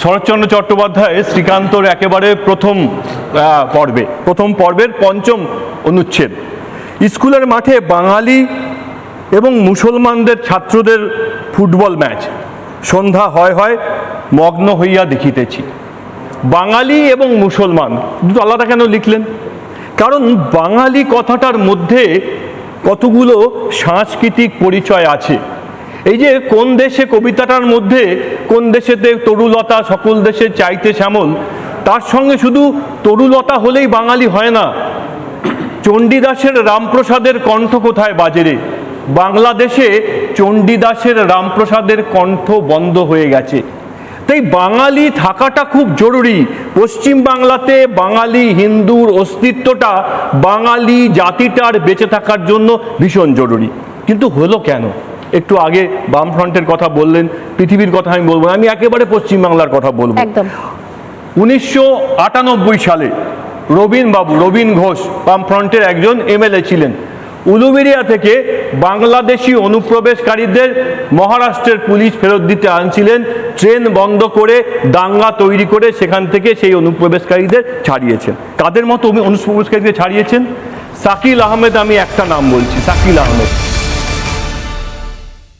শরৎচন্দ্র চট্টোপাধ্যায় শ্রীকান্তর একেবারে প্রথম পর্বের পঞ্চম অনুচ্ছেদ। স্কুলের মাঠে বাঙালি এবং মুসলমানদের ছাত্রদের ফুটবল ম্যাচ, সন্ধ্যা হয় হয় মগ্ন হইয়া দেখিতেছি। বাঙালি এবং মুসলমান দুটো আলাদা কেন লিখলেন? কারণ বাঙালি কথাটার মধ্যে কতগুলো সাংস্কৃতিক পরিচয় আছে। এই যে কোন দেশে কবিতাটার মধ্যে কোন দেশেতে তরুলতা সকল দেশে চাইতে শ্যামল, তার সঙ্গে শুধু তরুলতা হলেই বাঙালি হয় না। চণ্ডীদাসের রামপ্রসাদের কণ্ঠ কোথায় বাজে রে? বাংলাদেশে চণ্ডীদাসের রামপ্রসাদের কণ্ঠ বন্ধ হয়ে গেছে। তাই বাঙালি থাকাটা খুব জরুরি। পশ্চিম বাংলাতে বাঙালি হিন্দুর অস্তিত্বটা বাঙালি জাতিটার বেঁচে থাকার জন্য ভীষণ জরুরি। কিন্তু হলো কেন? একটু আগে বামফ্রন্টের কথা বললেন, পৃথিবীর কথা আমি বলবো না, আমি একেবারে পশ্চিম বাংলার কথা বলবো। 1998 সালে রবীন ঘোষ বামফ্রন্টের একজন এমএলএ ছিলেন। উলুবেড়িয়া থেকে বাংলাদেশি অনুপ্রবেশকারীদের মহারাষ্ট্রের পুলিশ ফেরত দিতে আনছিলেন। ট্রেন বন্ধ করে দাঙ্গা তৈরি করে সেখান থেকে সেই অনুপ্রবেশকারীদের ছাড়িয়েছেন। কাদের মতো অনুপ্রবেশকারীদের ছাড়িয়েছেন? শাকিল আহমেদ, আমি একটা নাম বলছি, শাকিল আহমেদ।